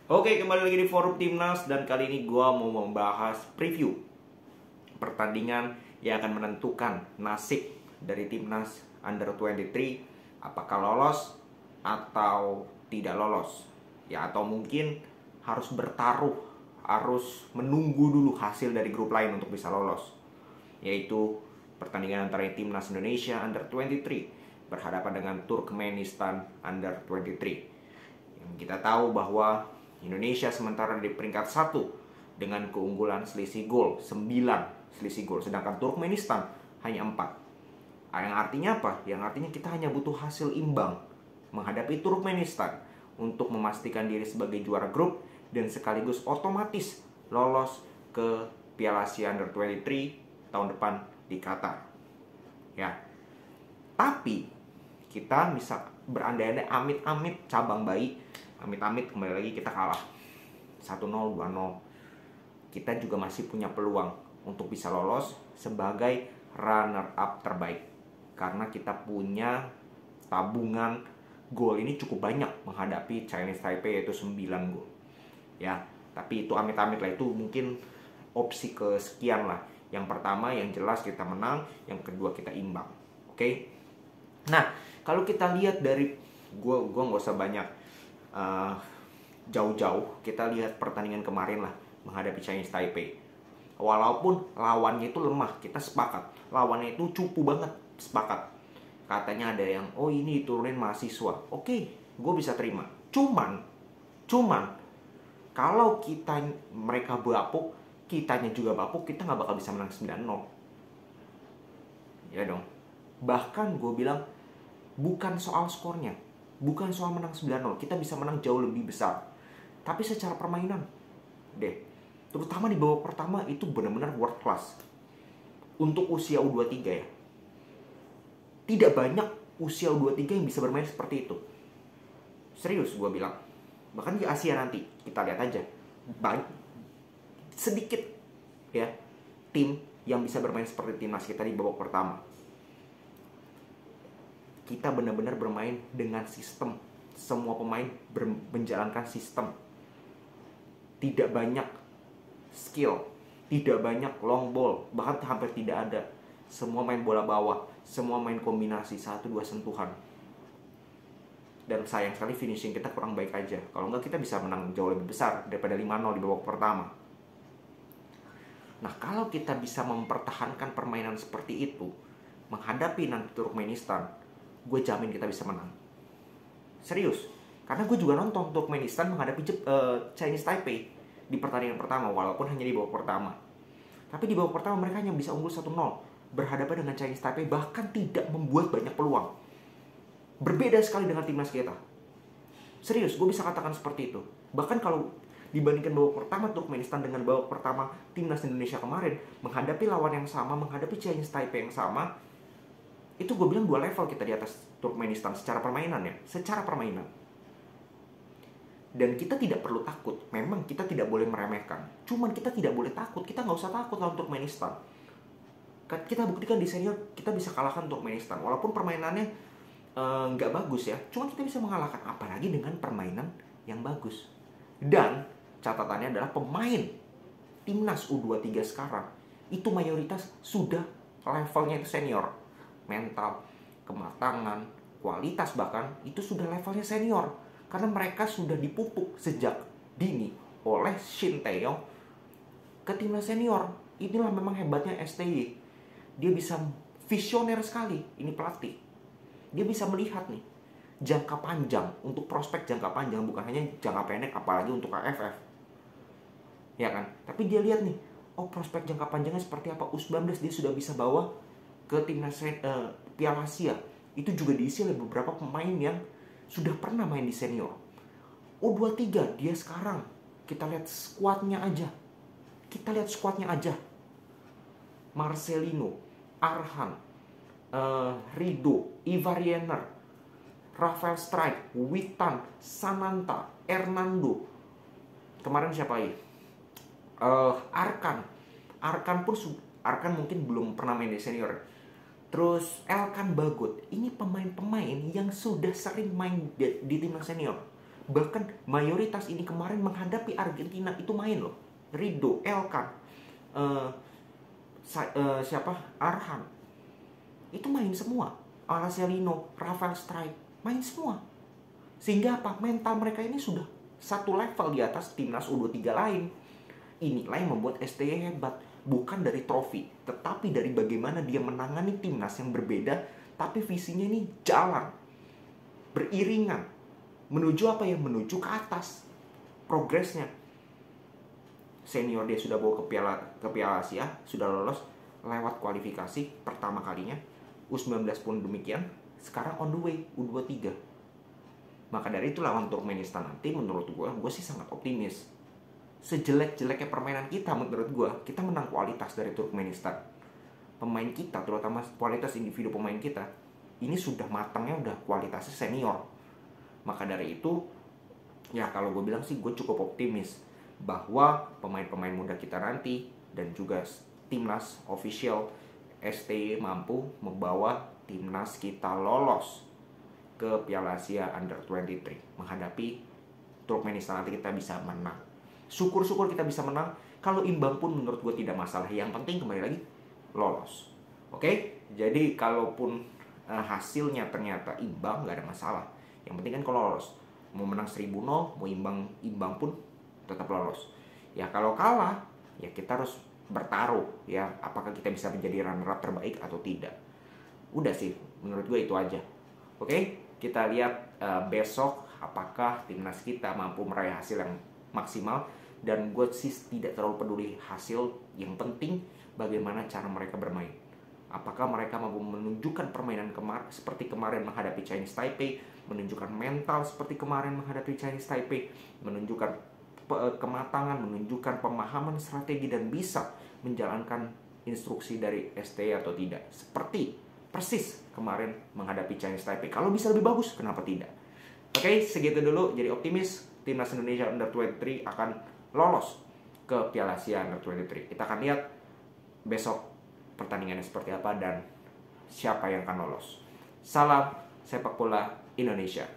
Oke, kembali lagi di Forum Timnas dan kali ini gue mau membahas preview pertandingan yang akan menentukan nasib dari Timnas Under 23, apakah lolos atau tidak lolos. Ya, atau mungkin harus bertaruh, harus menunggu dulu hasil dari grup lain untuk bisa lolos. Yaitu pertandingan antara Timnas Indonesia Under 23 berhadapan dengan Turkmenistan Under 23. Kita tahu bahwa Indonesia sementara di peringkat 1 dengan keunggulan selisih gol 9 selisih gol, sedangkan Turkmenistan hanya 4. Yang artinya apa? Yang artinya kita hanya butuh hasil imbang menghadapi Turkmenistan untuk memastikan diri sebagai juara grup dan sekaligus otomatis lolos ke Piala Asia Under 23 tahun depan di Qatar. Ya. Tapi kita bisa berandai-andai amit-amit cabang bayi, amit-amit kembali lagi kita kalah 1-0, 2-0. Kita juga masih punya peluang untuk bisa lolos sebagai runner up terbaik, karena kita punya tabungan gol ini cukup banyak menghadapi Chinese Taipei, yaitu 9 gol. Ya, tapi itu amit-amit lah, itu mungkin opsi kesekian lah. Yang pertama yang jelas kita menang, yang kedua kita imbang. Oke? Nah, kalau kita lihat dari gua nggak usah banyak jauh-jauh, kita lihat pertandingan kemarin lah menghadapi Chinese Taipei. Walaupun lawannya itu lemah, kita sepakat. Lawannya itu cupu banget, sepakat. Katanya ada yang, oh ini turunin mahasiswa. Oke, gue bisa terima. Cuman, kalau mereka bapuk, kitanya juga bapuk, kita nggak bakal bisa menang 9-0. Ya dong. Bahkan gue bilang, bukan soal skornya, bukan soal menang 9-0, kita bisa menang jauh lebih besar. Tapi secara permainan deh, terutama di babak pertama itu benar-benar world class. Untuk usia U23 ya, tidak banyak usia U23 yang bisa bermain seperti itu. Serius gue bilang. Bahkan di Asia nanti kita lihat aja, sedikit ya tim yang bisa bermain seperti timnas kita di babak pertama. Kita benar-benar bermain dengan sistem. Semua pemain menjalankan sistem. Tidak banyak skill, tidak banyak long ball, bahkan hampir tidak ada. Semua main bola bawah, semua main kombinasi 1-2 sentuhan. Dan sayang sekali finishing kita kurang baik aja. Kalau enggak kita bisa menang jauh lebih besar daripada 5-0 di babak pertama. Nah, kalau kita bisa mempertahankan permainan seperti itu menghadapi nanti Turkmenistan, gue jamin kita bisa menang. Serius. Karena gue juga nonton Turkmenistan menghadapi Chinese Taipei di pertandingan pertama, walaupun hanya di babak pertama. Tapi di babak pertama mereka hanya bisa unggul 1-0 berhadapan dengan Chinese Taipei, bahkan tidak membuat banyak peluang. Berbeda sekali dengan timnas kita. Serius, gue bisa katakan seperti itu. Bahkan kalau dibandingkan babak pertama Turkmenistan dengan babak pertama timnas Indonesia kemarin, menghadapi lawan yang sama, menghadapi Chinese Taipei yang sama, itu gue bilang 2 level kita di atas Turkmenistan secara permainan ya, secara permainan. Dan kita tidak perlu takut. Memang kita tidak boleh meremehkan. Cuman kita tidak boleh takut. Kita nggak usah takut lawan Turkmenistan. Kita buktikan di senior kita bisa kalahkan Turkmenistan. Walaupun permainannya nggak bagus ya, cuman kita bisa mengalahkan. Apalagi dengan permainan yang bagus. Dan catatannya adalah pemain timnas U23 sekarang itu mayoritas sudah levelnya itu senior. Mental, kematangan, kualitas bahkan itu sudah levelnya senior. Karena mereka sudah dipupuk sejak dini oleh Shin Tae-yong ke timnas senior. Inilah memang hebatnya STY. Dia bisa visioner sekali, ini pelatih. Dia bisa melihat nih jangka panjang, untuk prospek jangka panjang, bukan hanya jangka pendek, apalagi untuk AFF. Ya kan? Tapi dia lihat nih, oh prospek jangka panjangnya seperti apa. U19 dia sudah bisa bawa ke timnas Piala Asia. Itu juga diisi oleh beberapa pemain yang sudah pernah main di senior. U23 dia sekarang, kita lihat skuadnya aja. Marcelino, Arhan, Rido, Ivar Jenner, Rafael Strike, Witan, Sananta, Hernando. Kemarin siapa lagi? Arkan mungkin belum pernah main di senior. Terus Elkan Bagot. Ini pemain-pemain yang sudah sering main di timnas senior. bahkan mayoritas ini kemarin menghadapi Argentina itu main loh. Rido, Elkan, siapa? Arhan. Itu main semua. Araceliano, Rafael Struijk, main semua. Sehingga apa? Mental mereka ini sudah satu level di atas timnas U23 lain. Inilah yang membuat STY hebat. Bukan dari trofi, tetapi dari bagaimana dia menangani timnas yang berbeda, tapi visinya ini jalan, beriringan, menuju apa ya? Menuju ke atas. Progresnya. Senior dia sudah bawa ke Piala Asia, sudah lolos lewat kualifikasi pertama kalinya. U19 pun demikian, sekarang on the way U23. Maka dari itu lawan Turkmenistan nanti menurut gue sih sangat optimis. Sejelek-jeleknya permainan kita menurut gue, kita menang kualitas dari Turkmenistan. Pemain kita, terutama kualitas individu pemain kita, ini sudah matangnya, udah kualitasnya senior. Maka dari itu, ya kalau gue bilang sih gue cukup optimis bahwa pemain-pemain muda kita nanti dan juga timnas official STY mampu membawa timnas kita lolos ke Piala Asia Under-23 menghadapi Turkmenistan. Nanti kita bisa menang. Syukur-syukur kita bisa menang. Kalau imbang pun menurut gue tidak masalah. Yang penting kembali lagi lolos. Oke? Jadi kalaupun hasilnya ternyata imbang, gak ada masalah. Yang penting kan kalau lolos. Mau menang 1000-0, mau imbang pun tetap lolos. Ya kalau kalah, ya kita harus bertaruh ya, apakah kita bisa menjadi runner up terbaik atau tidak. Udah sih, menurut gue itu aja. Oke, kita lihat besok apakah timnas kita mampu meraih hasil yang maksimal. Dan gue sih tidak terlalu peduli hasil, yang penting bagaimana cara mereka bermain. Apakah mereka mampu menunjukkan permainan seperti kemarin menghadapi Chinese Taipei, menunjukkan mental seperti kemarin menghadapi Chinese Taipei, menunjukkan kematangan, menunjukkan pemahaman strategi dan bisa menjalankan instruksi dari STY atau tidak. Seperti persis kemarin menghadapi Chinese Taipei. Kalau bisa lebih bagus, kenapa tidak? Oke, segitu dulu. Jadi optimis timnas Indonesia Under-23 akan lolos ke Piala Asia Under-23. Kita akan lihat besok pertandingannya seperti apa dan siapa yang akan lolos. Salam sepak bola Indonesia.